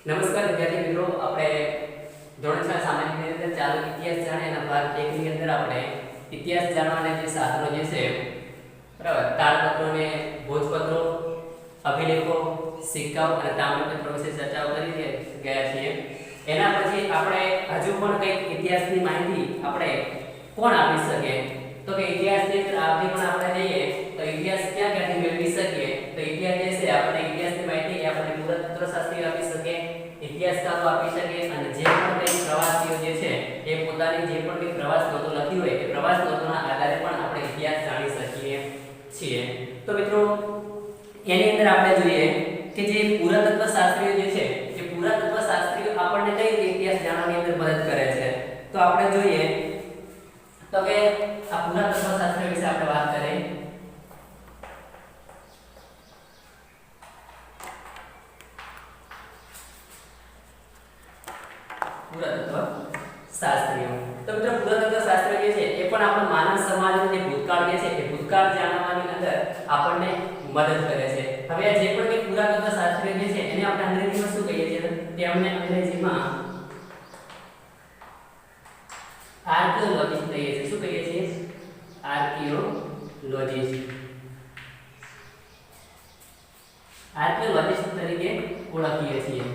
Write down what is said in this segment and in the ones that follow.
નમસ્કાર વિદ્યાર્થી મિત્રો, આપણે ધોરણ 6 સામાન્ય ની અંદર ચાલુ ઇતિહાસ જાણે એના ભાગ 1 ની અંદર આપણે ઇતિહાસ જાણવાના જે સાધનો જે છે બરાબર, તાળપત્રો ને ભોજપત્રો, અભિલેખો, સિક્કાઓ અને તામ્રપત્રો વિશે ચર્ચાઓ કરી ગયા છીએ. એના પછી આપણે હજુ પણ કંઈક ઇતિહાસની માહિતી આપણે કોણ આપી શકે, તો કે ઇતિહાસની અંદર આપણે પણ આપણે જઈએ તો ઇતિહાસ ક્યાંથી મેળવી શકીએ, તો ઇતિહાસ જે છે આપણે ઇતિહાસની માહિતી આપણે પુરાતત્વશાસ્ત્રી આપી શકે, ઇતિહાસકારો આપી શકે, અને જે પણ કંઈ પ્રવાસીઓ જે છે એ પોતાની જે પણ કંઈ પ્રવાસ નોંધો લખી હોય એ પ્રવાસ નોંધોના આધારે પણ આપણે ઇતિહાસ જાણી શકીએ છીએ. તો મિત્રો એની અંદર આપણે જોઈએ કે જે પુરાતત્વશાસ્ત્રીઓ જે છે એ પુરાતત્વશાસ્ત્રીઓ આપણને કઈ રીતે ઇતિહાસ જાણવાની અંદર મદદ કરે છે, તો આપણે જોઈએ તો કે આ પુરાતત્વશાસ્ત્રીઓ વિશે આપણે વાત કરીએ. પુરાતત્વશાસ્ત્રીઓ, તો મિત્રો પુરાતત્વશાસ્ત્રીઓ જે છે એ પણ આપણા માનવ સમાજનો જે ભૂતકાળ જે છે એ ભૂતકાળ જાણવાની અંદર આપણને મદદ કરે છે. હવે જે પણ કે પુરાતત્વશાસ્ત્રીઓ જે છે એને આપણે અંગ્રેજીમાં શું કહીએ છીએ, તે અમને અંગ્રેજીમાં આર્કિયોલોજિસ્ટ કહીએ છીએ. શું કહીએ છીએ? આર્કિયોલોજિસ્ટ. આર્કિયોલોજિસ્ટ તરીકે ઓળખીએ છીએ.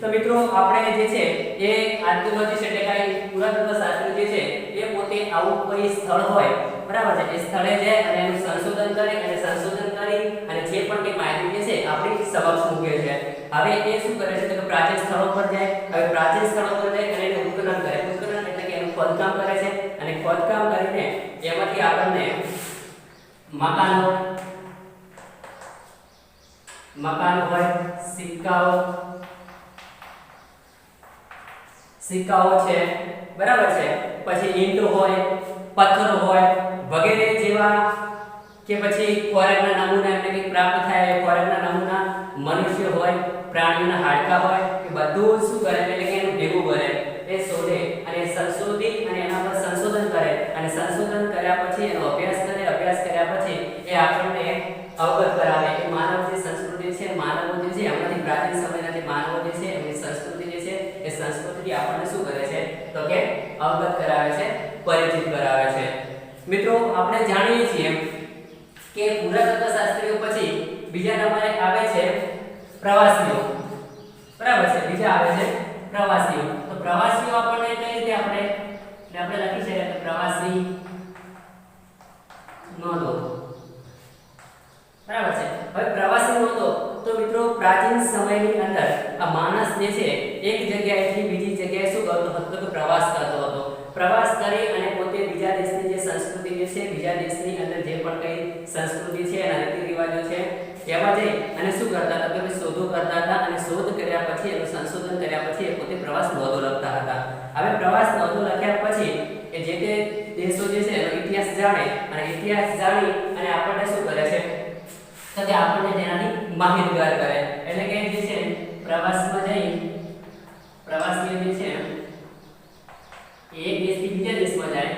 તો મિત્રો આપણે જે છે એ આર્કિયોલોજિસ્ટ એટલે કે પુરાતત્વશાસ્ત્રી જે છે એ પોતે આવું કોઈ સ્થળ હોય, બરાબર છે, એ સ્થળે જાય અને એનું સંશોધન કરે અને સંશોધન કરી અને જે પણ કે માહિતી જે છે આપણી સમક્ષ મૂકે છે. હવે એ શું કરે છે તો પ્રાચીન સ્થળો પર જાય. હવે પ્રાચીન સ્થળો પર જાય અને એનું ઉત્ખનન કરે. ઉત્ખનન એટલે કે એનું ખોદકામ કરે છે અને ખોદકામ કરીને એમાંથી આપણને મકાનો હોય, સિક્કાઓ છે, બરાબર છે, પછી ઈંટો હોય, પથ્થરો હોય વગેરે જેવા કે પછી ખોરાકના નમૂના એમને કંઈક પ્રાપ્ત થાય, ખોરાકના નમૂના મનુષ્ય હોય, પ્રાણીઓના હાડકાં હોય, એ બધું શું કરે એટલે કે એનું ભેગું કરે, એ શોધે અને સંશોધિત અને એના પર સંશોધન કરે અને સંશોધન કર્યા પછી એનો અભ્યાસ કરે. અભ્યાસ કર્યા પછી એ આપણને અવગત કરાવે કે માનવ જે સંસ્કૃતિ છે, માનવો જે છે એમાંથી પ્રાચીન સમયના જે માનવો જે છે એમની સંસ્કૃતિ જે છે એ સંસ્કૃતિ આપણને શું કરે છે તો કે અવગત કરાવે છે, પરિચિત કરાવે છે. મિત્રો આપણે જાણીએ છીએ કે પુરાતત્વશાસ્ત્રીઓ પછી બીજા નંબરે આવે છે પ્રવાસીઓ, બરાબર છે, બીજા આવે છે પ્રવાસીઓ. તો પ્રવાસીઓ આપણને કઈ રીતે આપણે લખી શકીએ કે પ્રવાસી નોંધો, બરાબર છે. હવે પ્રવાસી નોંધો તો મિત્રો પ્રાચીન સમયની અંદર આ માણસ જે છે એક જગ્યાએથી બીજી જગ્યાએ શું કરતો હતો તો પ્રવાસ કરતો હતો. પ્રવાસ કરી અને પોતે બીજા દેશની જે સંસ્કૃતિ જે છે, બીજા દેશની અંદર જે પણ કઈ સંસ્કૃતિ છે એના રીતિ રિવાજો છે એમાં જઈ અને શું કરતા હતા કે શોધો કરતા હતા અને શોધ કર્યા પછી એનું સંશોધન કર્યા પછી એ પોતે પ્રવાસ નોંધો લખતા હતા. હવે પ્રવાસ નોંધો લખ્યા પછી એ જે તે દેશો જે છે એનો ઇતિહાસ જાણે અને ઇતિહાસ જાણી અને આપણને શું કરે છે તો કે આપણને તેનાથી માહિતગાર કરે. એટલે કે જે છે પ્રવાસમાં જઈ પ્રવાસીઓ જે છે એક દેશથી બીજા દેશમાં જાય,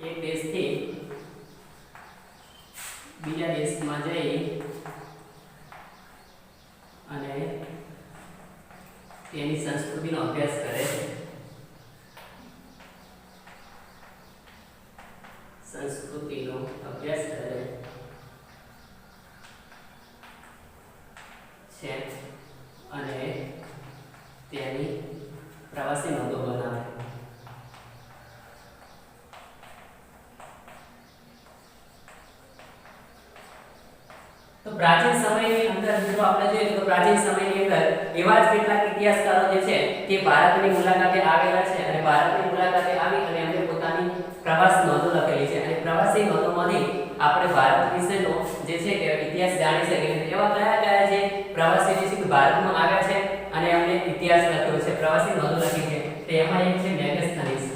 એક દેશથી બીજા દેશમાં જઈ અને તેની સંસ્કૃતિનો અભ્યાસ કરે છે. સંસ્કૃતિનો અભ્યાસ કરે છે અને તેની પ્રવાસી નોંધો બનાવે. તો પ્રાચીન સમયની અંદર મિત્રો આપણે જોઈએ તો પ્રાચીન સમયની અંદર એવા જ કેટલાક ઇતિહાસકારો જે છે તે ભારતની મુલાકાતે આવેલા છે અને ભારતની મુલાકાતે આવી અને એમણે પોતાની પ્રવાસ નોંધો લખેલી છે અને પ્રવાસી નોંધોમાંથી આપણે ભારત વિશેનો જે છે કે ઇતિહાસ જાણી શકીએ. એવા કયા કયા જે પ્રવાસી જે છે કે ભારતમાં આવ્યા છે અને એમણે ઇતિહાસ લખ્યો છે, પ્રવાસી નોંધો લખી છે, તો એમાં એક છે મેગસ્થનીસ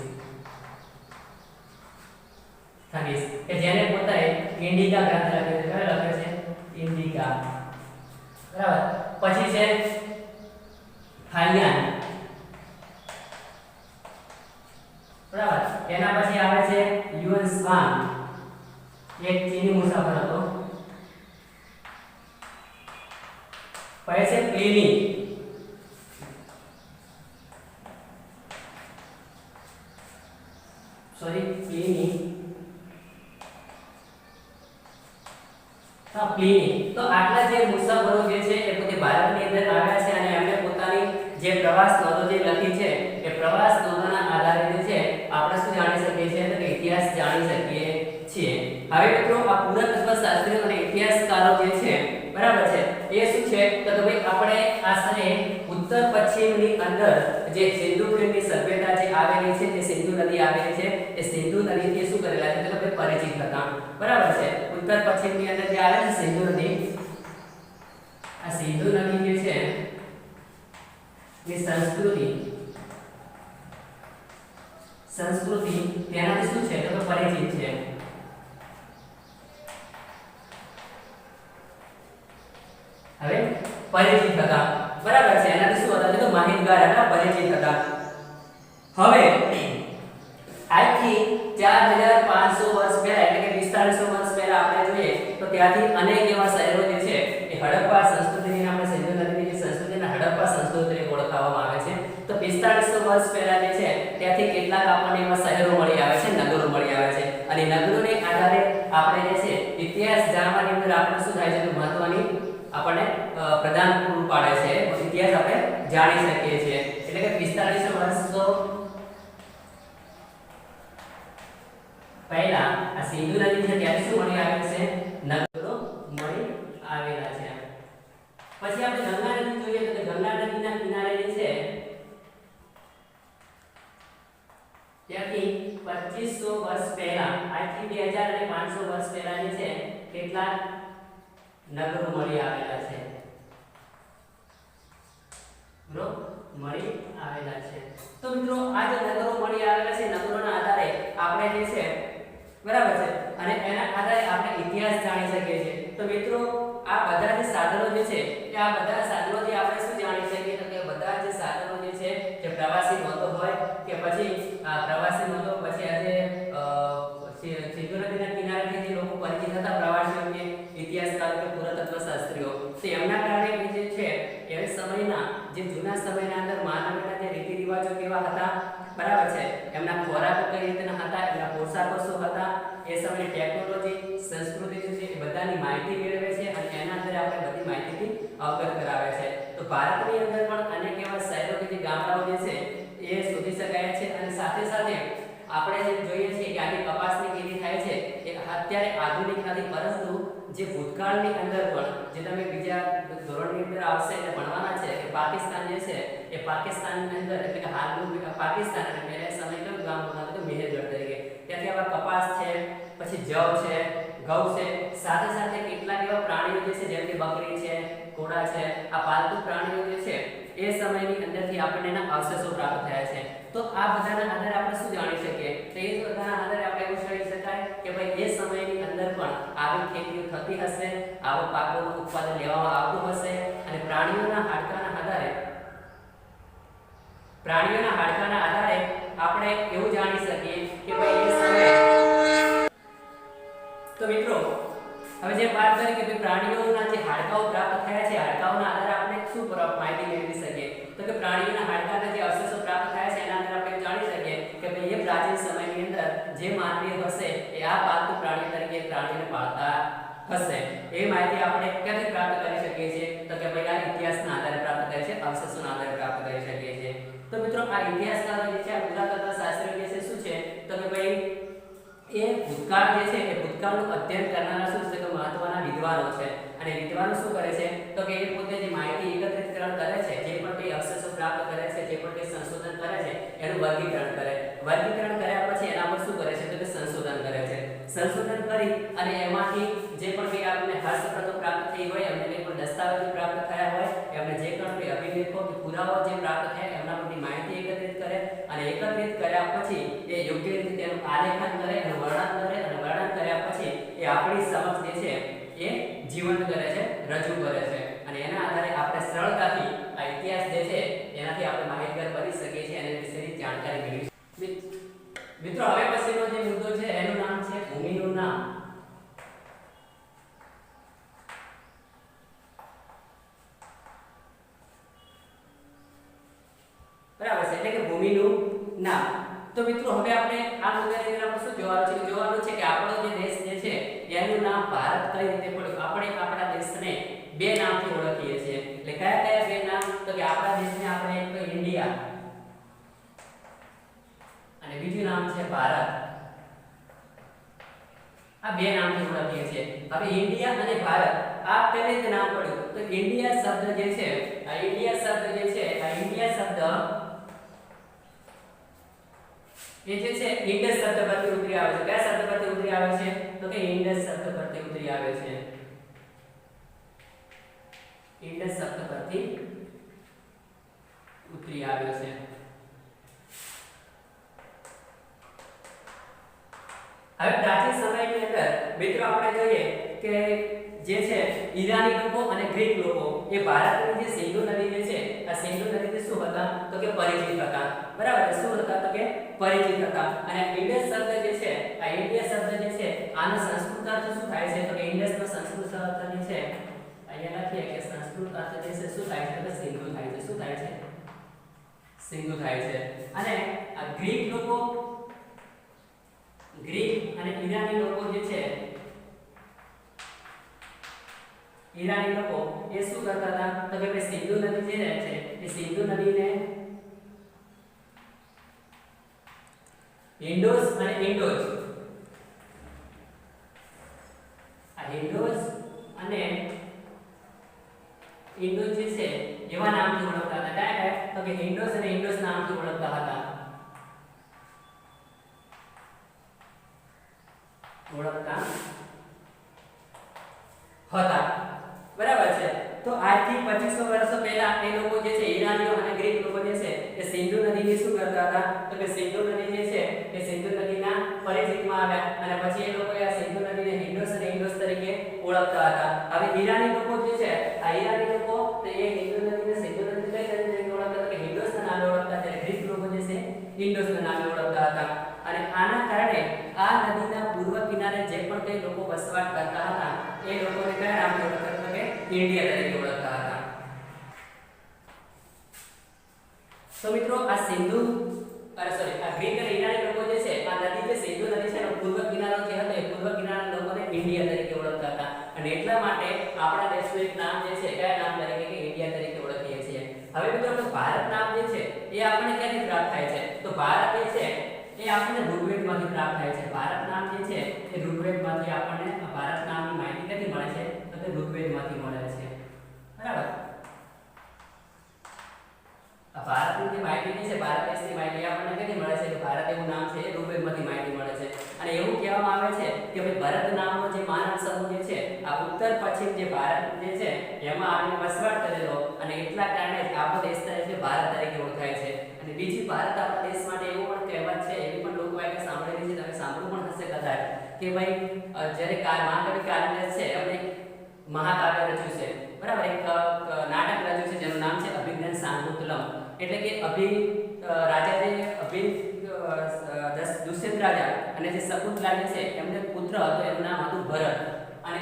કે જેને પોતાએ ઇન્ડિકા ગ્રંથ લખ્યો છે. કયો લખ્યો છે? ઇન્ડિકા, બરાબર. પછી છે થાઇયાન, બરાબર. એના પછી આવે છે યુએન સ્વાન એક ચીની મુસાફર હતો. પછી છે પ્લિની. પ્લિની. તો આટલા જે મુસાફરો જે છે એ પોતે ભારતની અંદર આવ્યા છે અને એમને પોતાની જે પ્રવાસ નોંધો જે લખી છે એ પ્રવાસ નોંધોના આધારે જે છે આપણે શું જાણી શકીએ છીએ તો કે ઇતિહાસ જાણી શકીએ છીએ. હવે મિત્રો આ પુરાતત્વશાસ્ત્રીઓ અને ઇતિહાસકારો જે છે બરાબર છે એ શું છે તો ભાઈ આપણે આશરે ઉત્તર પશ્ચિમની અંદર જે સિંધુ ખીણની સભ્યતા જે આવેલી છે જે સિંધુ નદી આવેલી છે એ સિંધુ નદીથી શું કરેલા છે તો ભાઈ પરિચિત હતા. બરાબર છે. ઉત્તર પશ્ચિમની અંદર જે આવે છે સિંધુ નદી, આ સિંધુ નદી જે છે એ સંસ્કૃતિ તેનાથી શું છે તો પરિચિત છે. હવે પરિચિત હતા. બરાબર છે. એનાથી શું હતા તો માહિતગાર હતા, પરિચિત હતા. હવે આજથી 4500 વર્ષ પહેલા એટલે કે 4500 વર્ષ પહેલા આપણે જોઈએ તો ત્યાંથી અનેક એવા શહેરો જે છે એ હડપ્પા સંસ્કૃતિની આપણે સિંધુ નદીની સંસ્કૃતિને હડપ્પા સંસ્કૃતિ તરીકે ઓળખવામાં આવે છે. તો 4500 વર્ષ પહેલા જે છે ત્યાંથી કેટલાક આપણને એવા શહેરો મળી આવે છે, નગરો મળી આવે છે અને નગરોને આધારે આપણે જે છે ઇતિહાસ જાણવાની અંદર આપણે શું થાય છે તો મહત્વની આપણને પ્રદાન પૂરું પાડે છે. ઇતિહાસ આપણે જાણી શકીએ છીએ. એટલે કે 4500 વર્ષ પહેલા આ સિંધુ નદી છે ત્યાંથી શું મળી આવેલ છે નગરો મળી આવેલા છે. પછી આપણે ગંગા નદી જોઈએ તો ગંગા નદીના કિનારે જે છે ત્યાંથી 2500 વર્ષ પહેલા આજથી 2500 વર્ષ પહેલા જે છે કેટલા નગરો મળી આવેલા છે. મળી આવેલા છે. તો મિત્રો આ જે નગરો મળી આવેલા છે નગરોના આધારે આપણે જે છે બરાબર છે અને એના આધારે આપણે ઇતિહાસ જાણી શકીએ છીએ. તો મિત્રો આ બધા જે સાધનો જે છે કે આ બધા સાધનોથી આપણે શું જાણી શકીએ તો કે બધા જે સાધનો જે છે કે પ્રવાસી નોંધો હોય કે પછી પ્રવાસી નોંધો પછી આજે સિંધુ નદીના કિનારેથી જે લોકો પરિચિત હતા પ્રવાસીઓ કે ઇતિહાસકારો કે પુરાતત્વશાસ્ત્રીઓ તો એમના કારણે જે છે એ સમયના જે જૂના સમયના અંદર માનવના જે રીતિ રિવાજો કેવા હતા બરાબર છે એમના ખોરાકો કઈ રીતના હતા એમના પોશાકો શું હતા એ સમયની ટેકનોલોજી સંસ્કૃતિ જે છે એ બધાની માહિતી મેળવે છે અને એના અંદર આપણે બધી માહિતીથી અવગત કરાવે છે. તો ભારતની અંદર પણ અનેક એવા શહેરો કે જે ગામડાઓ જે છે એ શોધી શકાય છે અને સાથે સાથે આપણે જે જોઈએ છીએ કે આજે કપાસની ખેતી થાય છે એ અત્યારે આધુનિક નથી પરંતુ જે ભૂતકાળની અંદર પણ જે તમે બીજા ધોરણની અંદર આવશે એટલે ભણવાના છે કે પાકિસ્તાન જે છે એ પાકિસ્તાનની અંદર એટલે કે હાલનું પાકિસ્તાન અને પહેલા સમય કેવું ગામ હતું તો મહેરગઢ તરીકે ત્યાંથી આવા કપાસ છે પછી જવ છે ઘઉં છે સાથે સાથે કેટલાક એવા પ્રાણીઓ જે છે જેમ કે બકરી છે ઘોડા છે આ પાલતુ પ્રાણીઓ જે છે એ સમયની અંદરથી આપણને એના અવશેષો પ્રાપ્ત થયા છે. તો આ બધાના આધારે આપણે શું જાણી શકીએ તો એ બધાના આધારે આપણે એવું કહી શકાય કે ભાઈ એ સમયની અંદર પણ આવી ખેતીઓ થતી હશે, આવો પાકોનું ઉત્પાદન લેવામાં આવતું હશે અને પ્રાણીઓના હાડકાના આધારે આપણે એવું જાણી શકીએ કે ભાઈ એ સમયે તો મિત્રો હવે જે વાત કરી કે ભાઈ પ્રાણીઓના જે હાડકાઓ પ્રાપ્ત થયા છે હાડકાઓના આધારે આપણે શું માહિતી મેળવી શકીએ તો કે પ્રાણીઓના હાડકાના જે અવશેષો પ્રાપ્ત થયા છે એના આધારે આપણે જાણી શકીએ કે ભાઈ એ પ્રાચીન સમયની અંદર જે માનવી હશે એ આ પાલતુ પ્રાણી તરીકે પ્રાણીને પાળતા હશે. એ માહિતી આપણે ક્યાંથી પ્રાપ્ત કરી શકીએ છીએ તો કે ભાઈ આ ઇતિહાસના આધારે પ્રાપ્ત કરી છે, અવશેષોના આધારે પ્રાપ્ત કરી શકીએ છીએ. તો મિત્રો આ ઇતિહાસકારો જે છે આ પુરાતત્વશાસ્ત્રીઓ જે છે શું છે તો કે ભાઈ એ ભૂતકાળ જે છે એ ભૂતકાળનું અધ્યયન કરનારા શું છે તો મહત્વના વિદ્વાનો છે અને વિદ્વાનો શું કરે છે તો કે એ પોતે જે માહિતી એકત્રિતકરણ કરે છે જે પણ કંઈ અવશેષો પ્રાપ્ત કરે છે જે પણ કંઈ સંશોધન કરે છે એનું વર્ગીકરણ કર્યા પછી એના પર શું કરે છે તો કે સંશોધન કરે છે. સંશોધન કરી અને એમાંથી જે પણ કંઈ આપણને હસ્તપ્રતો પ્રાપ્ત થઈ હોય એમને કંઈ પણ દસ્તાવેજો પ્રાપ્ત થયા હોય એમને જે પણ કંઈ અભિલેખો કે પુરાવાઓ જે પ્રાપ્ત થયા એમના પરથી માહિતી એકત્રિત કરે અને એકત્રિત કર્યા પછી એ યોગ્ય રીતે તેનું આલેખન કરે અને વર્ણન કર્યા પછી એ આપણી સમક્ષ જે છે એ જીવંત કરે છે, રજૂ કરે છે અને એના આધારે આપણે સરળતાથી આ ઇતિહાસ જે છે એનાથી આપણે માહિતગાર બની શકીએ છીએ અને વિશેની જાણકારી મેળવી. મિત્રો હવે પછીનો જે મુદ્દો છે એનું નામ છે ભૂમિનું નામ. તો મિત્રો હવે આપણે આ મુદ્દાની અંદર આપણે શું જોવાનું છે કે આપણો જે દેશ જે છે એનું નામ ભારત કઈ રીતે પડ્યું. આપણે આપણા દેશને બે નામથી ઓળખીએ છીએ. એટલે કયા કયા બે નામ? તો કે આપણા દેશને આપણે એક તો ઇન્ડિયા અને બીજું નામ છે ભારત. આ બે નામથી ઓળખીએ છીએ. હવે ઇન્ડિયા અને ભારત આ કેવી રીતે નામ પડ્યું? તો ઇન્ડિયા શબ્દ જે છે આ ઇન્ડિયા શબ્દ જે છે આ ઇન્ડિયા શબ્દ એ જે છે ઇન્ડસ શબ્દ પરથી ઉતરી આવે છે. કયા શબ્દ પરથી ઉતરી આવે છે? તો કે ઇન્ડસ શબ્દ પરથી ઉતરી આવે છે. ઇન્ડસ શબ્દ પરથી ઉતરી આવ્યો છે. હવે પ્રાચીન સમયની અંદર મિત્રો આપણે જોઈએ કે જે છે ઈરાની લોકો અને ગ્રીક લોકો એ ભારતની જે સિંધુ નદી જે છે આ સિંધુ નદીથી શું હતા? તો કે પરિચિત હતા. બરાબર. શું હતા? તો કે પરિચિત હતા. અને ઇન્ડસ શબ્દ જે છે આ ઇન્ડિયા શબ્દ જે છે આનો સંસ્કૃત અર્થ શું થાય છે? તો કે ઇન્ડસનો સંસ્કૃત અર્થ જે છે અહીંયા લખીએ કે સંસ્કૃત અર્થ જે છે શું થાય છે? તો સિંધુ થાય છે. શું થાય છે? સિંધુ થાય છે. અને આ ગ્રીક લોકો ગ્રીક અને ઈરાની લોકો જે છે ઈરાની લોકો એ શું કરતા હતા? તો કે ભાઈ સિંધુ નદી જે છે એ સિંધુ નદીને હિન્દોસ અને ઇન્ડોસ આ હિન્દોસ અને ઇન્ડોસ જે છે એવા નામથી ઓળખતા હતા. કયા? તો કે હિન્દોસ અને ઇન્ડોસ નામથી ઓળખતા હતા. ઓળખતા હતા. બરાબર છે. તો આજથી 2500 વર્ષો પહેલા એ લોકો જે છે ઈરાનીઓ અને ગ્રીક લોકો જે છે એ સિંધુ નદીની શું કરતા હતા? તો કે સિંધુ નદી જે છે એ સિંધુ નદીના પરિચિતમાં આવ્યા અને પછી એ લોકોએ આ સિંધુ નદીને હિન્દોસ અને ઇન્ડોસ તરીકે ઓળખતા હતા. હવે ઈરાની લોકો જે છે આ ઈરાની લોકો તો એ સિંધુ નદીને કઈ તરીકે ઓળખતા હતા? કે હિન્દોસના નામે ઓળખતા હતા. ગ્રીક લોકો જે છે ઇન્ડોસના નામે ઓળખતા હતા. અને આના કારણે આ નદીના પૂર્વ કિનારે જે પણ કઈ લોકો વસવાટ કરતા હતા એ લોકોને કયા નામથી ઓળખતા હતા? કે ઇન્ડિયા તરીકે ઓળખતા હતા. તો મિત્રો આ ગ્રીક અને ઈરાની લોકો જે છે આ નદી જે સિંધુ નદી છે એનો પૂર્વ કિનારો જે હતો એ પૂર્વ કિનારાના લોકોને ઇન્ડિયા તરીકે ઓળખતા હતા. અને એટલા માટે આપણા દેશનું એક નામ જે છે કયા નામ તરીકે? કે ઇન્ડિયા તરીકે ઓળખીએ છીએ. હવે મિત્રો ભારત નામ જે છે એ આપણને ક્યાંથી પ્રાપ્ત થાય છે? તો ભારત જે છે એ આપણને ઋગ્વેદમાંથી પ્રાપ્ત થાય છે. ભારત નામ જે છે એ ઋગ્વેદમાંથી આપણને ભારત નામની માહિતી ક્યાંથી મળે છે? તો તે ઋગ્વેદમાંથી મળે છે. બરાબર. આ ભારતની જે માહિતી છે ભારત દેશની માહિતી આપણને ક્યાંથી મળે છે? કે ભારત એવું નામ છે એ ઋગ્વેદમાંથી માહિતી મળે છે. અને એવું કહેવામાં આવે છે કે ભાઈ ભરત નામનો જે માનવ સમૂહ જે છે આ ઉત્તર પશ્ચિમ જે ભારત જે છે એમાં આવીને વસવાટ કરેલો અને એટલા કારણે જ આપણો દેશ છે ભારત તરીકે ઓળખાય છે. અને બીજી ભારત આપણા દેશ માટે એવું પણ કહેવત છે એવી પણ લોકવાયકા સાંભળેલી છે. તમે સાંભળ્યું પણ હશે કદાચ કે ભાઈ જ્યારે મહાકવિ કાલિદાસ છે એમણે મહાકાવ્ય રચ્યું છે. બરાબર. એક નાટક રચ્યું છે જેનું નામ છે અભિજ્ઞાન શાકુંતલમ. એટલે કે દુષ્યંત રાજા અને જે શકુંતલા જે છે એમને પુત્ર હતો એનું નામ હતું ભરત. અને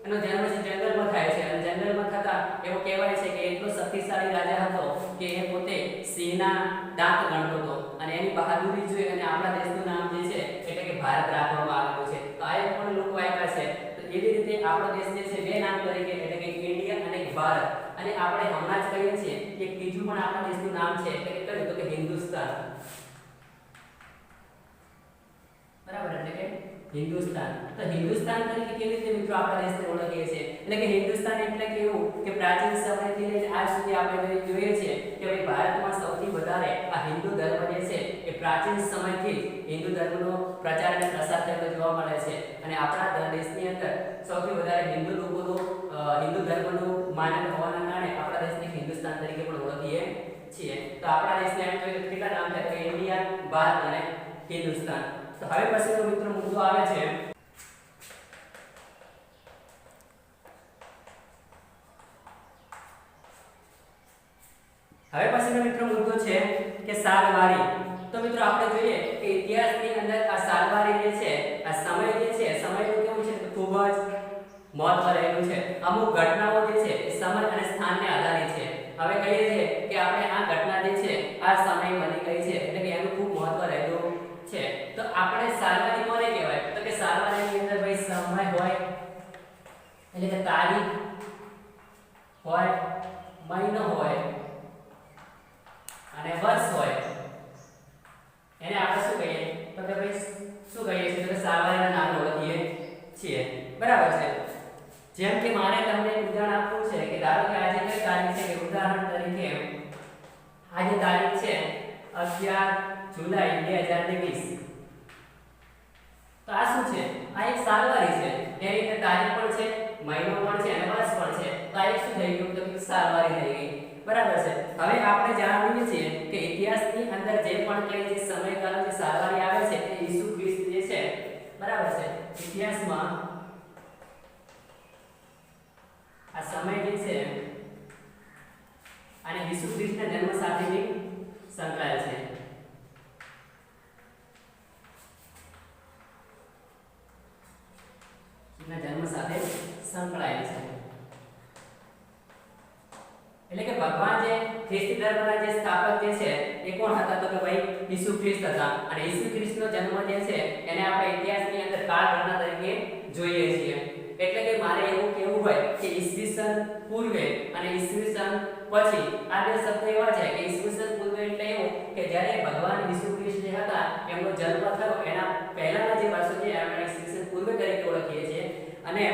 એનો જન્મ છે જંગલમાં થાય છે. અને જંગલમાં થતા એવું કહેવાય છે કે એટલો શક્તિશાળી રાજા હતો કે એ પોતે સિંહના દાંત ગણતો હતો. અને એની બહાદુરી જોઈ અને આપણા દેશનું નામ જે છે એટલે કે ભારત રાખવામાં આવેલું છે. તો આ એક પણ લોકવાયકા છે. તો એવી રીતે આપણો દેશ જે છે બે નામ તરીકે એટલે કે ઇન્ડિયા અને ભારત. અને આપણે હમણાં જ કહીએ છીએ કે ત્રીજું પણ આપણા દેશનું નામ છે એટલે કે કયું? તો કે હિન્દુસ્તાન. બરાબર. એટલે કે હિન્દુસ્તાન. તો હિન્દુસ્તાન તરીકે કેવી રીતે મિત્રો આપણા દેશને ઓળખીએ છીએ? એટલે કે હિન્દુસ્તાન એટલે કે એવું કે પ્રાચીન સમયથી લઈને આજ સુધી આપણે જોઈએ છીએ કે ભાઈ ભારતમાં સૌથી વધારે આ હિન્દુ ધર્મ જે છે એ પ્રાચીન સમયથી જ હિન્દુ ધર્મનો પ્રચાર અને પ્રસાર થતો જોવા મળે છે. અને આપણા દેશની અંદર સૌથી વધારે હિન્દુ લોકોનો હિન્દુ ધર્મનું માનવ હોવાના કારણે આપણા દેશને હિન્દુસ્તાન તરીકે પણ ઓળખીએ છીએ. તો આપણા દેશને એમ જોઈએ કેટલા નામ થાય? તો ઇન્ડિયા, ભારત અને હિન્દુસ્તાન. તો હવે પછીનો મિત્રો મુદ્દો આવે છે કે સાલવારી. તો મિત્રો આપણે જોઈએ કે ઇતિહાસની અંદર આ સાલવારી જે છે આ સમય જે છે સમયનું કેવું છે ખૂબ જ મહત્વ રહેલું છે. અમુક ઘટનાઓ જે છે એ સમય અને સ્થાનને આધારિત છે. હવે કહીએ છીએ કે આપણે આ ઘટના જે છે આ સમય બની ગઈ એટલે કે તારીખ હોય, મહિનો હોય અને વર્ષ હોય, એને આપણે શું કહીએ તો કે ભાઈ શું કહીએ છીએ તો સારવારના નામે ઓળખીએ છીએ, બરાબર છે। જેમ કે મારે તમને એક ઉદાહરણ આપવું છે કે ધારો કે આજે કઈ તારીખ છે, કે ઉદાહરણ તરીકે આજે તારીખ છે 11 જુલાઈ 2020। તો આ શું છે? આ એક સારવારી છે, એની રીતે તારીખ પણ છે, મહિનો પણ છે અને વર્ષ પણ છે। તો આ એક શું થઈ ગયું તો કે સારવારી થઈ ગઈ, બરાબર છે। હવે આપણે જાણીએ છીએ કે ઇતિહાસની અંદર જે પણ કઈ જે સમયગાળો જે સારવારી આવે છે તે ઈસુ ખ્રિસ્ત જે છે, બરાબર છે, ઇતિહાસમાં આ સમય જે છે અને ઈસુ ખ્રિસ્તના જન્મ સાથે બી સંકળાયેલ છે। ના જન્મ સાથે સંકળાયેલ છે, એટલે કે ભગવાન જે ખ્રિસ્તી ધર્મના જે સ્થાપક જે છે એ કોણ હતા તો કે ભાઈ ઈસુ ખ્રિસ્ત હતા। અને ઈસુ ખ્રિસ્તનો જન્મ જે છે એને આપણે ઇતિહાસની અંદર કાળગણના તરીકે જોઈએ છીએ। એટલે કે મારે એવું કહેવું હોય કે ઈસવીસન પૂર્વે અને ઈસવીસન પછી આ બે શબ્દો એવા છે કે ઈસવીસન પૂર્વે એટલે એવું કે જ્યારે ભગવાન ઈસુ ખ્રિસ્ત જે હતા એમનો જન્મ થયો એના પહેલાના જે વર્ષો છે આપણે ઈસવીસન પૂર્વે તરીકે ઓળખીએ છીએ, અને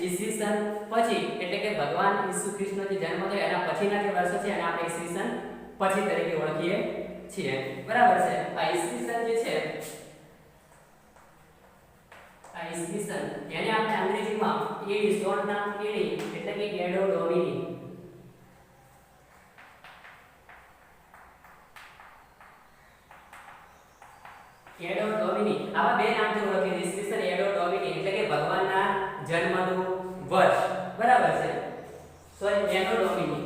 ઈસવીસન પછી એટલે કે ભગવાન ઈસુ ખ્રિસ્તનો જે જન્મ થયો એના પછીના જે વર્ષો છે એને આપણે ઈસવીસન પછી તરીકે ઓળખીએ છીએ, બરાબર છે। આ ઈસવીસન જે છે આ ઈસવીસન એને આપણે અંગ્રેજીમાં એડી શોર્ટ નામ એડી એટલે કે એડો ડોમિની, એડો ડોમિની આવા બે નામથી ઓળખીએ છીએ। ઈસવીસન એડો ડોમિની એટલે કે ભગવાનના જન્મનું વર્ષ, બરાબર છે, સોરી એડો ડોમિની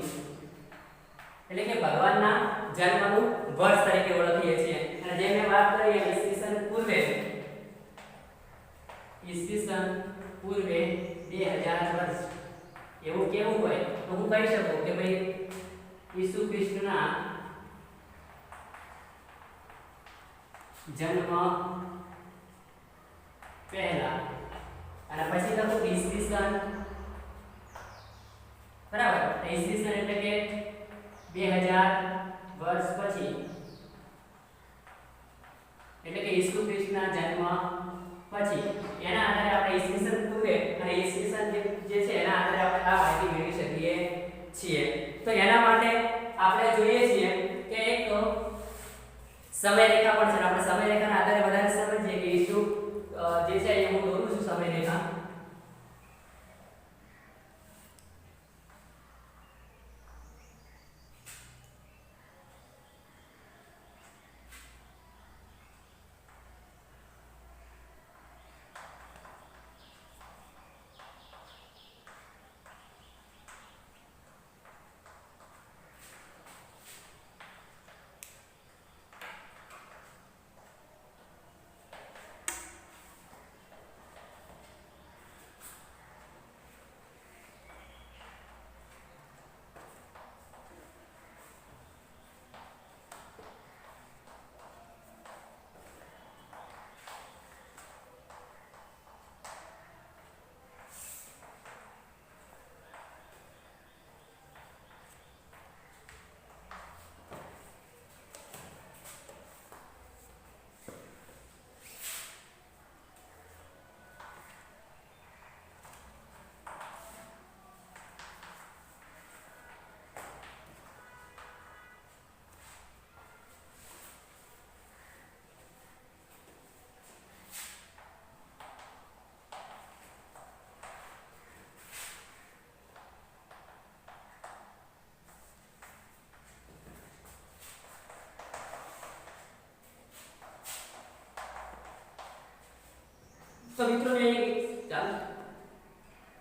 એટલે કે ભગવાનના જન્મનું વર્ષ તરીકે ઓળખીએ છીએ। અને જેમ મેં વાત કરી ઈસવીસન પૂર્વે 2000 વર્ષ એવું કેવું હોય તો હું કહી શકું કે ભાઈ ઈસુ ખ્રિસ્તના જન્મ પહેલા અને પછી લખું ઈસવીસન, બરાબર, ઈસવીસન એટલે કે 2000 વર્ષ પછી એટલે કે ઈસુ ખ્રિસ્તના જન્મ પછી એના આધારે આપણે ઈસવીસન પૂર્વે અને ઈસવીસન જે છે એના આધારે આપણે આ માહિતી મેળવી શકીએ છીએ। તો એના માટે આપણે જોઈએ છીએ કે એક સમયરેખા પણ છે, આપણે સમયરેખાના આધારે વધારે સમજીએ કે ઈસુ જે છે એ હું દોરું છું સમયરેખા।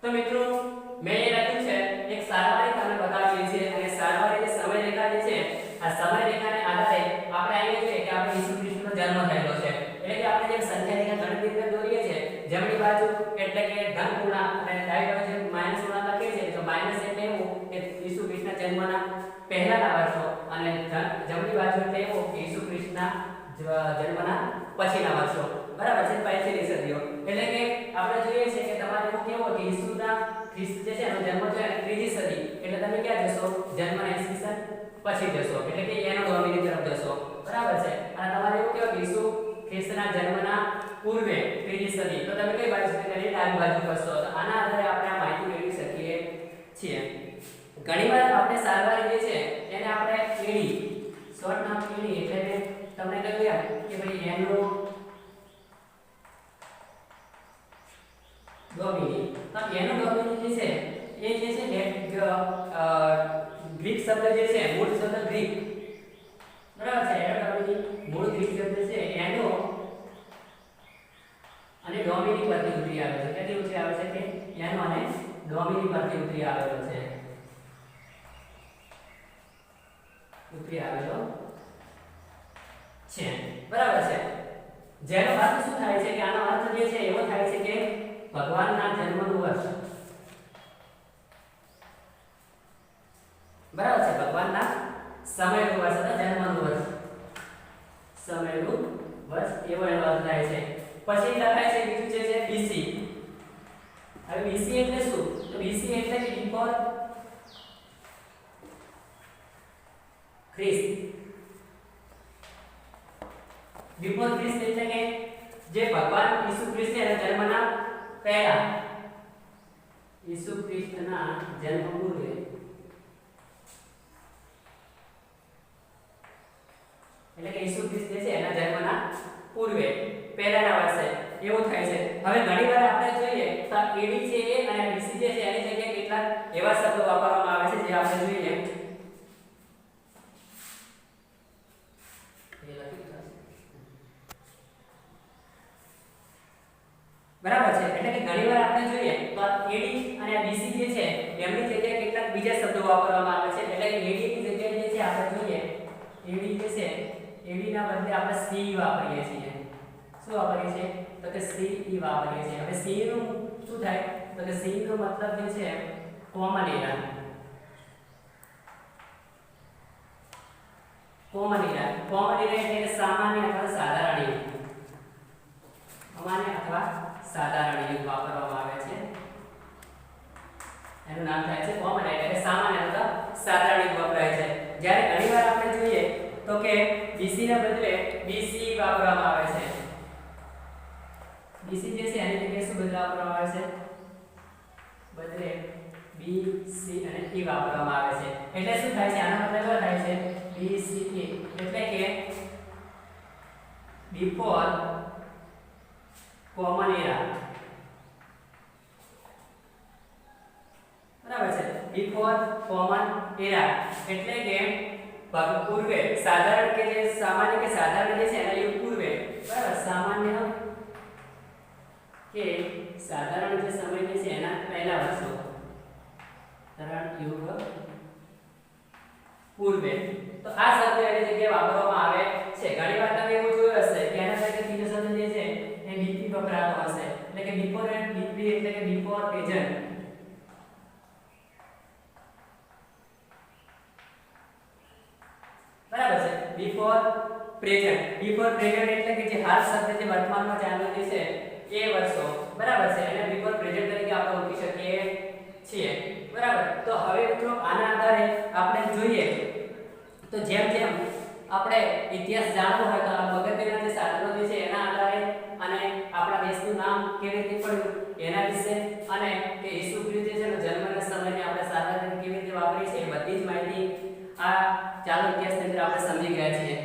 તો મિત્રો મેં એ લખ્યું છે એક સારવારી તમને બતાવીએ છીએ, અને સારવારી જે સમયરેખા જે છે આ સમયરેખાને આધારે આપણે અહીંયા જોઈએ કે આપણે ઈસુ ખ્રિસ્તનો જન્મ થયેલો છે, એટલે કે આપણે જે સંખ્યા રેખા ગણિતની અંદર દોરીએ છીએ જમણી બાજુ એટલે કે ધન પૂર્ણાંક અને ડાબી બાજુ માઈનસ પૂર્ણાંક લખીએ છીએ તો માઈનસ એટલે એવું કે ઈસુ ખ્રિસ્તના જન્મના પહેલાના વર્ષો અને જમણી બાજુ એટલે એવું કે ઈસુ ખ્રિસ્તના જન્મના પછીના વર્ષો, બરાબર છે, પછીની સદીઓ। એટલે કે આપણે જોઈએ છે કે તમારે એવું કેવું કે ઈસુના ખ્રિસ્ત જન્મ છે ત્રીજી સદી એટલે તમે ક્યાં જશો જન્મના ઈસવીસન પછી જશો એટલે કે એનો ડોમિની તરફ જશો બરાબર છે અને તમારે એવું કહેવાય કે ઈસુ ખ્રિસ્તના જન્મના પૂર્વે ત્રીજી સદી તો તમે કઈ બાજુ તેની ડાબી બાજુ કરશો તો આના આધારે આપણે આ માહિતી મેળવી શકીએ છીએ ઘણીવાર આપણે સારવાર જે છે એને આપણે એડી શોર્ટ નામ એડી એટલે મેં તમને કહ્યું કે ભાઈ એનો ડોમિની તો એનો ડોમિની જે છે એ જે છે ગ્રીક શબ્દ જે છે મૂળ શબ્દ ગ્રીક બરાબર છે એનો ડોમિની મૂળ ગ્રીક શબ્દ છે એનો અને ડોમિની પરથી ઉતરી આવે છે ક્યાંથી ઉતરી આવે છે કે એનો અને ડોમિની પરથી ઉતરી આવેલો છે બરાબર છે જેનો અર્થ શું થાય છે કે આનો અર્થ જે છે એવો થાય છે કે ભગવાનના જન્મનું વર્ષ બરાબર છે ભગવાનના સમયનું વર્ષ અથવા જન્મનું વર્ષ સમયનું વર્ષ એવો એનો અર્થ થાય છે પછી લખાય છે બીજું જે છે બીસી હવે બીસી એટલે શું તો બીસી એટલે કે બિફોર ખ્રિસ્ત બિફોર ખ્રિસ્ત એટલે કે જે ભગવાન ઈસુ ખ્રિસ્તના જન્મના પહેલા ઈસુ ખ્રિસ્તના જન્મ પૂર્વે એટલે કે ઈસુ ખ્રિસ્ત છે એના જન્મના પૂર્વે પહેલાના વર્ષે એવું થાય છે હવે ઘણીવાર આપણે જોઈએ તો એડી છે અને બીસી જે છે એની જગ્યાએ કેટલાક એવા શબ્દો વાપરવામાં આવે છે જે આપણે જોઈએ બરાબર છે એટલે કે ઘણીવાર આપણે જોઈએ તો એડી અને બીસી જે છે એમની જગ્યાએ કેટલાક બીજા શબ્દો વાપરવામાં આવે છે એટલે કે એડી ની જગ્યાએ જે છે આપણે જોઈએ એડી જે છે એડી ના બદલે આપણે સી વાપરીએ છીએ શું વાપરીએ છીએ તો કે સી વાપરીએ છીએ હવે સી નું શું થાય તો કે સી નો મતલબ જે છે કોમન એરા એટલે કે સામાન્ય અથવા સાધારણ સામાન્ય અથવા સાધારણ યુગ વાપરવામાં આવે છે એનું નામ થાય છે કોમન એટલે સામાન્ય અથવા સાધારણ યુગ વપરાય છે જ્યારે ઘણીવાર આપણે જોઈએ તો કે બીસી ના બદલે બીસી વાપરવામાં આવે છે બીસી જે છે એની જગ્યાએ શું બદલવામાં આવે છે બદલે બી સી અને ઈ વાપરવામાં આવે છે એટલે શું થાય છે આનો મતલબ શું થાય છે બી સી ઈ એટલે કે બિફોર કોમન એરા બરાબર છે બિફોર કોમન એરા એટલે કે પૂર્વે સાધારણ કે જે સામાન્ય કે સાધારણ જે છે એના યુગ પૂર્વે બરાબર સામાન્ય કે સાધારણ જે સમય જે છે એના પહેલા વર્ષો સાધારણ યુગ પૂર્વે તો આ શબ્દ એની જગ્યાએ વાપરવામાં આવે છે ઘણીવાર તમે એવું જોયું હશે કે એના તરીકે ત્રીજો શબ્દ જે છે એ બીપી વપરાતો હશે એટલે કે બિફોર એન્ડ બીપી એટલે કે બિફોર પ્રેઝન્ટ બરાબર છે બિફોર પ્રેઝન્ટ એટલે કે જે હાલ શબ્દ જે વર્તમાનમાં ચાલુ છે એ વર્ષો બરાબર છે અને બિફોર પ્રેઝન્ટ તરીકે આપણે ઓળખી શકીએ છીએ બરાબર તો હવે મિત્રો આના આધારે આપણે જોઈએ તો જેમ જેમ આપણે ઇતિહાસ જાણવો હોય તો આ અગત્યના જે સાધનો જે છે એના આધારે અને આપણા દેશનું નામ કેવી રીતે પડ્યું એના વિશે અને કે ઈસુ ખ્રિસ્ત જે છે જન્મના સમયને આપણે સાધન કેવી રીતે વાપરી છે એ બધી જ માહિતી આ ચાલુ ઇતિહાસની અંદર આપણે સમજી ગયા છીએ